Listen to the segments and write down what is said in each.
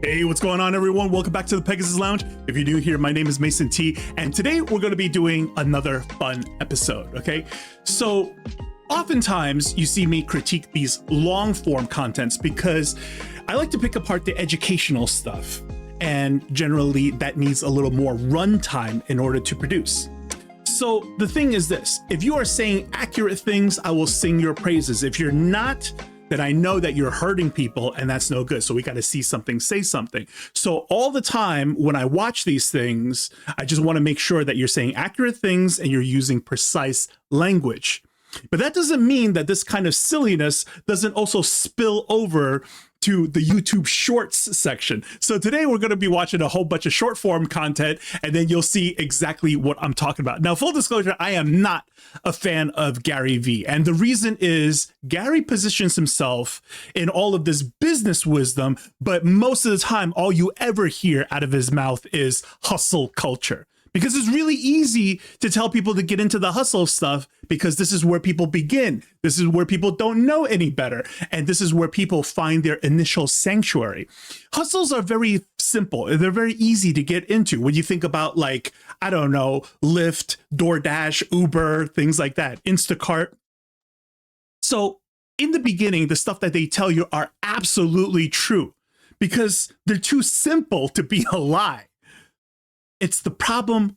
Hey, what's going on, everyone? Welcome back to the Pegasus Lounge. If you're new here, my name is Mason T, and today we're going to be doing another fun episode, okay? So, oftentimes you see me critique these long-form contents because I like to pick apart the educational stuff, and generally that needs a little more runtime in order to produce. So the thing is this, if you are saying accurate things, I will sing your praises. If you're not, then I know that you're hurting people, and that's no good. So we got to see something, say something. So all the time when I watch these things, I just want to make sure that you're saying accurate things and you're using precise language. But that doesn't mean that this kind of silliness doesn't also spill over to the YouTube Shorts section. So today we're going to be watching a whole bunch of short form content, and then you'll see exactly what I'm talking about. Now, full disclosure, I am not a fan of Gary Vee. And the reason is Gary positions himself in all of this business wisdom, but most of the time, all you ever hear out of his mouth is hustle culture. Because it's really easy to tell people to get into the hustle stuff because this is where people begin. This is where people don't know any better. And this is where people find their initial sanctuary. Hustles are very simple. They're very easy to get into when you think about, like, I don't know, Lyft, DoorDash, Uber, things like that, Instacart. So in the beginning, the stuff that they tell you are absolutely true because they're too simple to be a lie. It's the problem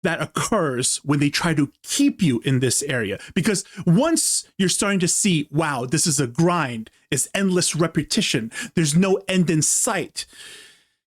that occurs when they try to keep you in this area. Because once you're starting to see, wow, this is a grind, it's endless repetition, there's no end in sight.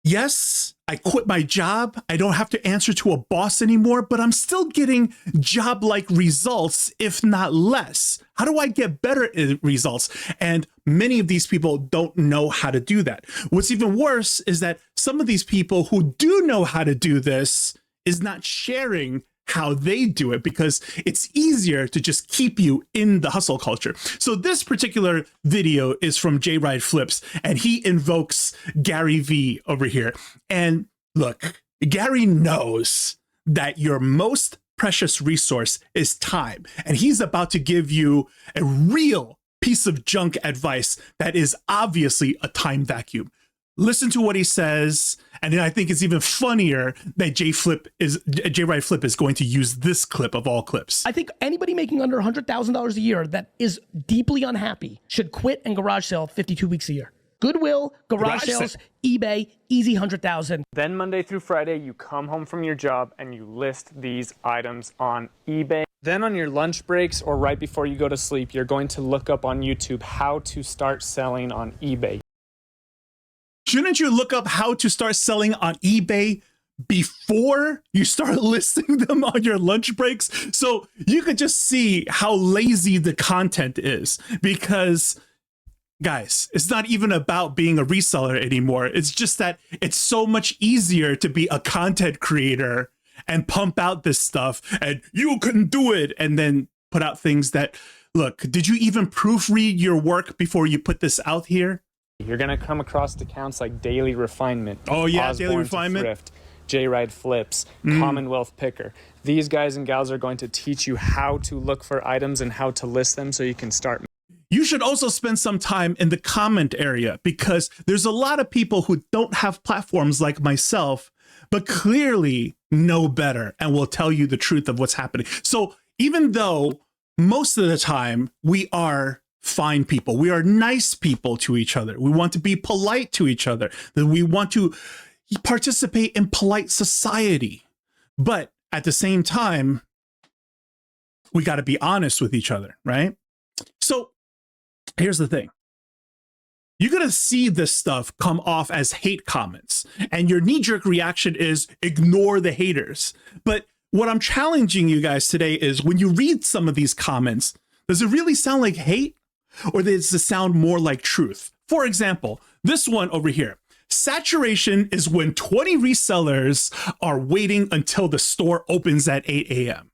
Yes, I quit my job. I don't have to answer to a boss anymore, but I'm still getting job-like results, if not less. How do I get better results? And many of these people don't know how to do that. What's even worse is that some of these people who do know how to do this is not sharing how they do it because it's easier to just keep you in the hustle culture. So this particular video is from J Ride Flips, and he invokes Gary Vee over here. And look, Gary knows that your most precious resource is time, and he's about to give you a real piece of junk advice that is obviously a time vacuum. Listen to what he says, and then I think it's even funnier that J Ride Flip is going to use this clip of all clips. I think anybody making under $100,000 a year that is deeply unhappy should quit and garage sale 52 weeks a year. Goodwill, garage sales, eBay, easy 100,000. Then Monday through Friday, you come home from your job and you list these items on eBay. Then on your lunch breaks or right before you go to sleep, you're going to look up on YouTube how to start selling on eBay. Shouldn't you look up how to start selling on eBay before you start listing them on your lunch breaks? So you could just see how lazy the content is because, guys, it's not even about being a reseller anymore. It's just that it's so much easier to be a content creator and pump out this stuff and you can do it and then put out things that, look, did you even proofread your work before you put this out here? You're going to come across accounts like Daily Refinement. Oh, yeah, Osborne Daily Refinement. Thrift, J Ride Flips, Commonwealth Picker. These guys and gals are going to teach you how to look for items and how to list them so you can start. You should also spend some time in the comment area because there's a lot of people who don't have platforms like myself, but clearly know better and will tell you the truth of what's happening. So even though most of the time we are fine people, we are nice people to each other, we want to be polite to each other, that we want to participate in polite society, but at the same time, we got to be honest with each other, right? So here's the thing. You're going to see this stuff come off as hate comments, and your knee-jerk reaction is ignore the haters. But what I'm challenging you guys today is when you read some of these comments, does it really sound like hate? Or does it sound more like truth? For example, this one over here. Saturation is when 20 resellers are waiting until the store opens at 8 a.m.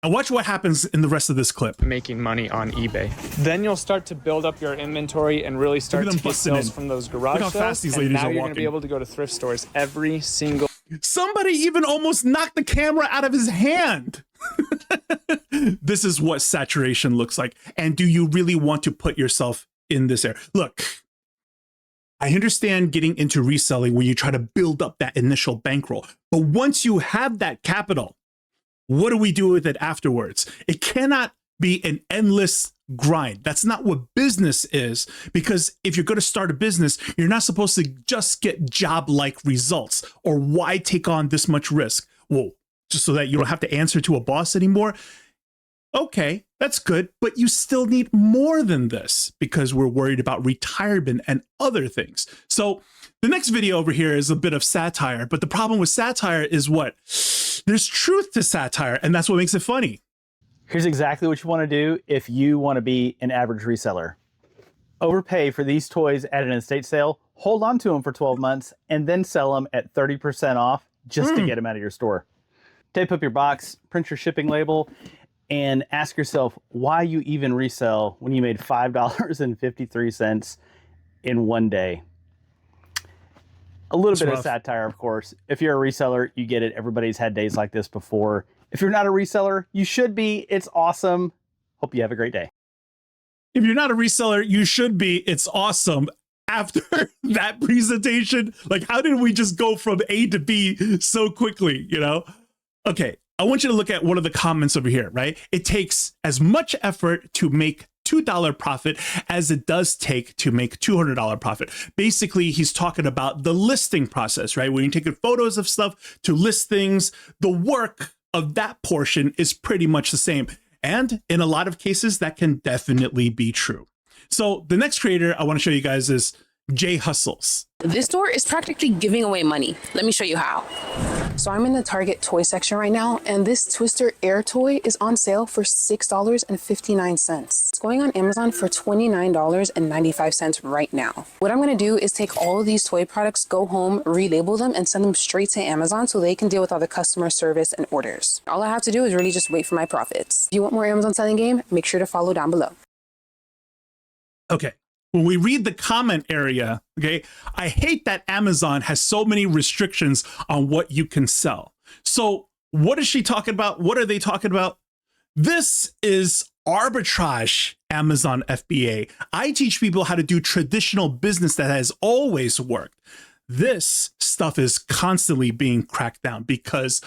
And watch what happens in the rest of this clip. Making money on eBay. Then you'll start to build up your inventory and really start to get sales from those garage Look how sales. fast these And ladies now are you're going walking. to be able to go to thrift stores every single. Somebody even almost knocked the camera out of his hand. This is what saturation looks like. And do you really want to put yourself in this area? Look, I understand getting into reselling when you try to build up that initial bankroll. But once you have that capital, what do we do with it afterwards? It cannot be an endless grind. That's not what business is, because if you're going to start a business, you're not supposed to just get job-like results. Or why take on this much risk? Well, just so that you don't have to answer to a boss anymore. Okay, that's good, but you still need more than this because we're worried about retirement and other things. So the next video over here is a bit of satire, but the problem with satire is what? There's truth to satire, and that's what makes it funny. Here's exactly what you want to do if you want to be an average reseller. Overpay for these toys at an estate sale, hold on to them for 12 months, and then sell them at 30% off just to get them out of your store. Tape up your box, print your shipping label, and ask yourself why you even resell when you made $5.53 in one day. A little bit of satire, of course. If you're a reseller, you get it. Everybody's had days like this before. If you're not a reseller, you should be. It's awesome. Hope you have a great day. If you're not a reseller, you should be. It's awesome. After that presentation, like, how did we just go from A to B so quickly, you know? Okay, I want you to look at one of the comments over here, right? It takes as much effort to make $2 profit as it does take to make $200 profit. Basically, he's talking about the listing process, right? When you're taking photos of stuff to list things, the work of that portion is pretty much the same. And in a lot of cases, that can definitely be true. So the next creator I want to show you guys is Jay Hustles. This store is practically giving away money. Let me show you how. So I'm in the Target toy section right now, and this Twister Air toy is on sale for $6.59. It's going on Amazon for $29.95 right now. What I'm going to do is take all of these toy products, go home, relabel them, and send them straight to Amazon so they can deal with all the customer service and orders. All I have to do is really just wait for my profits. If you want more Amazon selling game, make sure to follow down below. Okay. When we read the comment area, okay, I hate that Amazon has so many restrictions on what you can sell. So what is she talking about? What are they talking about? This is Arbitrage, Amazon FBA. I teach people how to do traditional business that has always worked. This stuff is constantly being cracked down because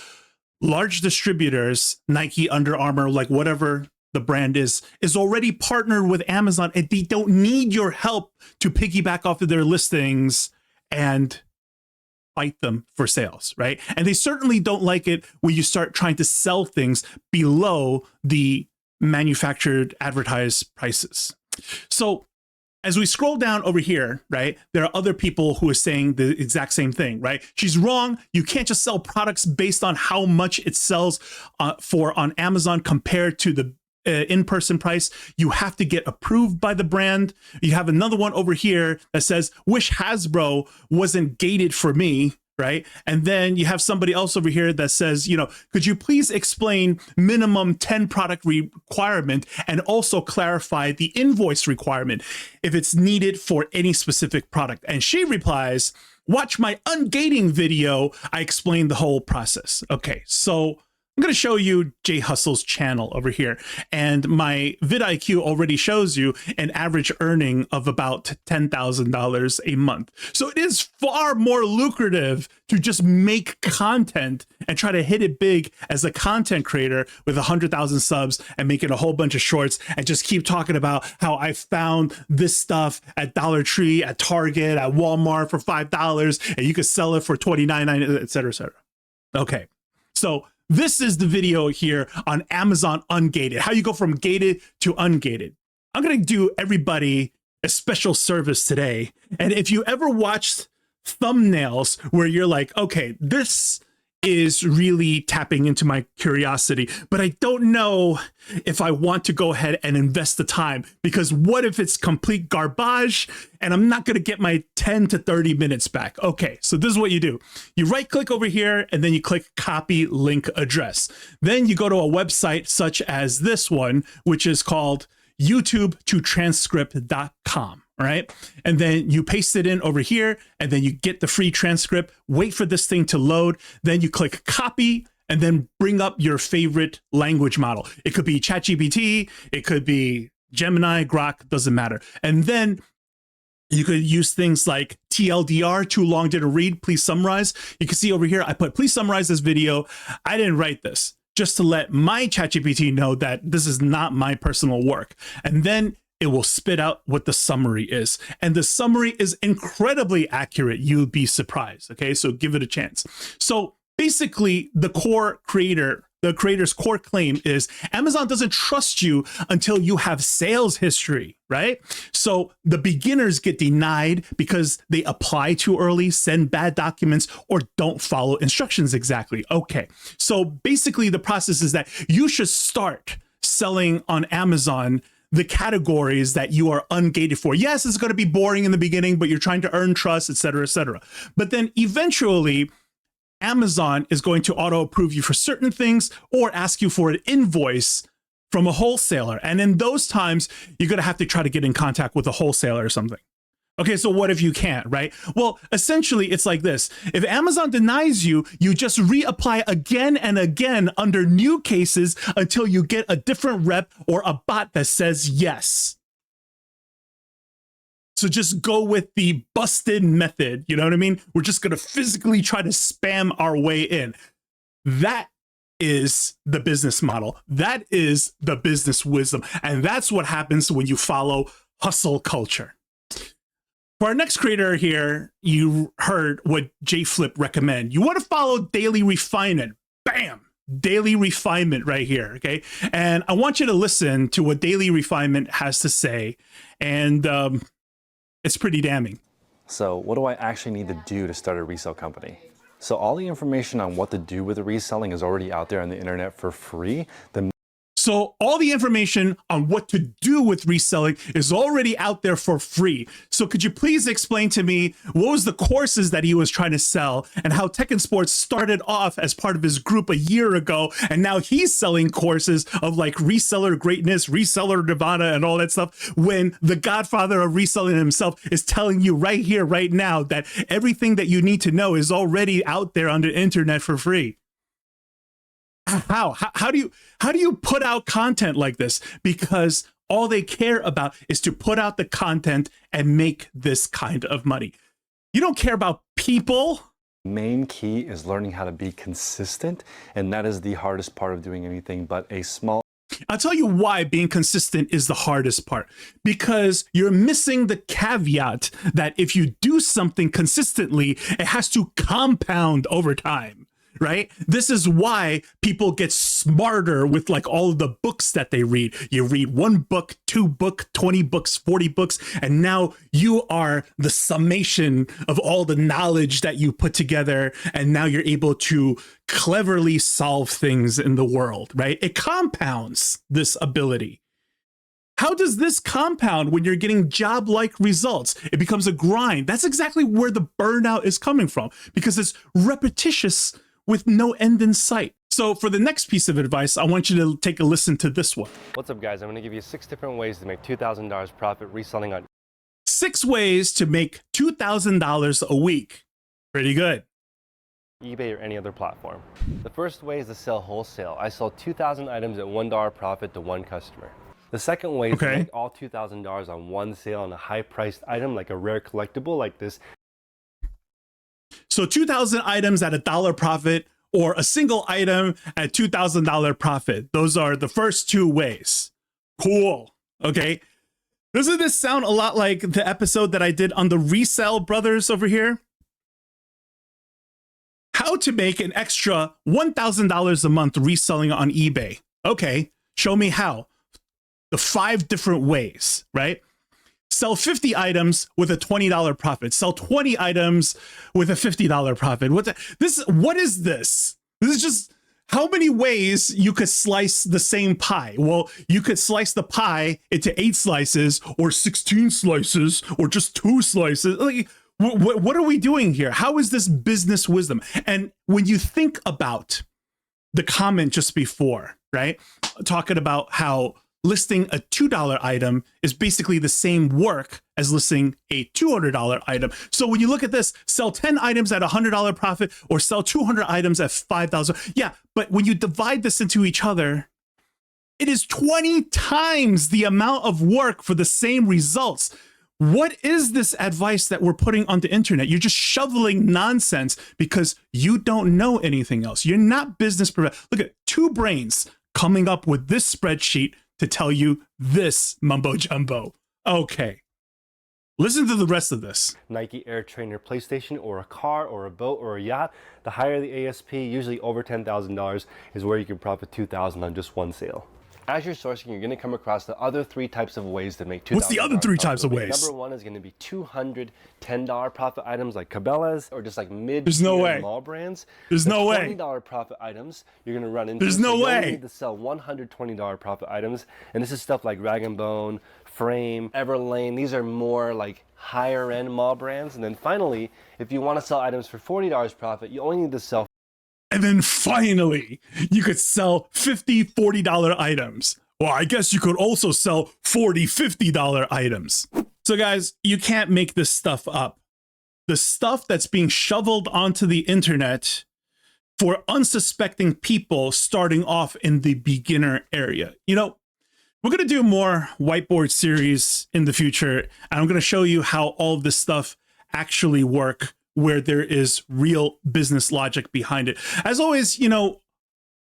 large distributors, Nike, Under Armour, like whatever the brand is already partnered with Amazon, and they don't need your help to piggyback off of their listings and fight them for sales, right? And they certainly don't like it when you start trying to sell things below the manufactured advertised prices. So as we scroll down over here, right, there are other people who are saying the exact same thing, right? She's wrong. You can't just sell products based on how much it sells for on Amazon compared to the in-person price. You have to get approved by the brand. You have another one over here that says, wish Hasbro wasn't gated for me, right? And then you have somebody else over here that says, you know, could you please explain minimum 10 product requirement and also clarify the invoice requirement if it's needed for any specific product? And she replies, watch my ungating video. I explained the whole process. Okay, so I'm going to show you Jay Hustle's channel over here, and my vidIQ already shows you an average earning of about $10,000 a month. So it is far more lucrative to just make content and try to hit it big as a content creator with 100,000 subs and making a whole bunch of shorts and just keep talking about how I found this stuff at Dollar Tree, at Target, at Walmart for $5, and you could sell it for $29.99, et cetera, et cetera. Okay, so this is the video here on Amazon Ungated, how you go from gated to ungated. I'm going to do everybody a special service today. And if you ever watched thumbnails where you're like, okay, this is really tapping into my curiosity, but I don't know if I want to go ahead and invest the time, because what if it's complete garbage and I'm not going to get my 10 to 30 minutes back? Okay, so this is what you do. You right click over here and then you click copy link address. Then you go to a website such as this one, which is called youtube-to-transcript.com. All right. And then you paste it in over here and then you get the free transcript, wait for this thing to load. Then you click copy and then bring up your favorite language model. It could be ChatGPT. It could be Gemini, Grok, doesn't matter. And then you could use things like TLDR, too long didn't read, please summarize. You can see over here, I put, please summarize this video. I didn't write this, just to let my ChatGPT know that this is not my personal work. And then it will spit out what the summary is. And the summary is incredibly accurate. You'll be surprised. Okay, so give it a chance. So basically, the creator's core claim is Amazon doesn't trust you until you have sales history, right? So the beginners get denied because they apply too early, send bad documents, or don't follow instructions exactly. Okay, so basically the process is that you should start selling on Amazon the categories that you are ungated for. Yes, it's going to be boring in the beginning, but you're trying to earn trust, et cetera, et cetera. But then eventually, Amazon is going to auto approve you for certain things or ask you for an invoice from a wholesaler. And in those times, you're going to have to try to get in contact with a wholesaler or something. Okay, so what if you can't, right? Well, essentially, it's like this. If Amazon denies you, you just reapply again and again under new cases until you get a different rep or a bot that says yes. So just go with the busted method. You know what I mean? We're just going to physically try to spam our way in. That is the business model. That is the business wisdom. And that's what happens when you follow hustle culture. For our next creator here, you heard what JFlip recommend. You want to follow daily refinement. Bam! Daily refinement right here, okay? And I want you to listen to what daily refinement has to say. And it's pretty damning. So what do I actually need to do to start a resale company? So all the information on what to do with the reselling is already out there on the internet for free. So all the information on what to do with reselling is already out there for free. So could you please explain to me what was the courses that he was trying to sell and how Tech and Sports started off as part of his group a year ago, and now he's selling courses of like reseller greatness, reseller nirvana, and all that stuff, when the godfather of reselling himself is telling you right here, right now, that everything that you need to know is already out there on the internet for free. How do you put out content like this? Because all they care about is to put out the content and make this kind of money. You don't care about people. Main key is learning how to be consistent, and that is the hardest part of doing anything but a small. I'll tell you why being consistent is the hardest part. Because you're missing the caveat that if you do something consistently, it has to compound over time. Right? This is why people get smarter with like all of the books that they read. You read one book, 2 books, 20 books, 40 books, and now you are the summation of all the knowledge that you put together. And now you're able to cleverly solve things in the world, right? It compounds this ability. How does this compound when you're getting job-like results? It becomes a grind. That's exactly where the burnout is coming from, because it's repetitious with no end in sight. So for the next piece of advice, I want you to take a listen to this one. What's up, guys? I'm going to give you 6 different ways to make $2,000 profit reselling on 6 ways to make $2,000 a week. Pretty good. eBay or any other platform. The first way is to sell wholesale. I sell 2,000 items at $1 profit to one customer. The second way is to make all $2,000 on one sale on a high-priced item like a rare collectible like this. So 2,000 items at $1 profit, or a single item at $2,000 profit. Those are the first 2 ways. Cool. Okay. Doesn't this sound a lot like the episode that I did on the Resell Brothers over here? How to make an extra $1,000 a month reselling on eBay. Okay, show me how. The 5 different ways, right? Sell 50 items with a $20 profit. Sell 20 items with a $50 profit. What is this? This is just how many ways you could slice the same pie. Well, you could slice the pie into 8 slices or 16 slices or just 2 slices. Like, what are we doing here? How is this business wisdom? And when you think about the comment just before, right? Talking about how listing a $2 item is basically the same work as listing a $200 item. So when you look at this, sell 10 items at $100 profit or sell 200 items at $5,000. Yeah, but when you divide this into each other, it is 20 times the amount of work for the same results. What is this advice that we're putting on the internet? You're just shoveling nonsense because you don't know anything else. You're not business professional. Look at 2 brains coming up with this spreadsheet to tell you this mumbo jumbo. Okay. Listen to the rest of this. Nike Air Trainer PlayStation or a car or a boat or a yacht. The higher the ASP, usually over $10,000, is where you can profit $2,000 on just one sale. As you're sourcing, you're going to come across the other 3 types of ways to make $2,000. What's the other 3 types of ways? Number 1 is going to be $210 profit items like Cabela's or just like There's no way. mall brands. There's no way. $20 profit items you're going to run into. There's no so way. You need to sell $120 profit items, and this is stuff like Rag & Bone, Frame, Everlane. These are more like higher end mall brands. And then finally, if you want to sell items for $40 profit, you only need to sell. And then finally, you could sell $50, $40 items. Well, I guess you could also sell $40, $50 items. So guys, you can't make this stuff up. The stuff that's being shoveled onto the internet for unsuspecting people starting off in the beginner area. You know, we're going to do more whiteboard series in the future, and I'm going to show you how all of this stuff actually work, where there is real business logic behind it. As always, you know,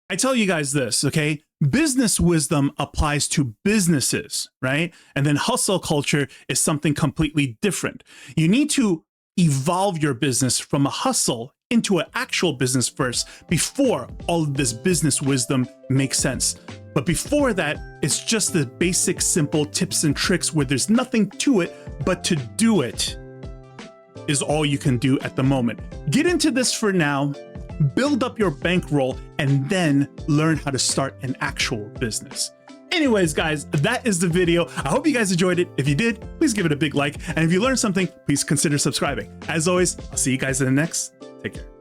I tell you guys this, okay? Business wisdom applies to businesses, right? And then hustle culture is something completely different. You need to evolve your business from a hustle into an actual business first before all of this business wisdom makes sense. But before that, it's just the basic, simple tips and tricks where there's nothing to it, but to do it is all you can do at the moment. Get into this for now, build up your bankroll, and then learn how to start an actual business. Anyways, guys, that is the video. I hope you guys enjoyed it. If you did, please give it a big like. And if you learned something, please consider subscribing. As always, I'll see you guys in the next. Take care.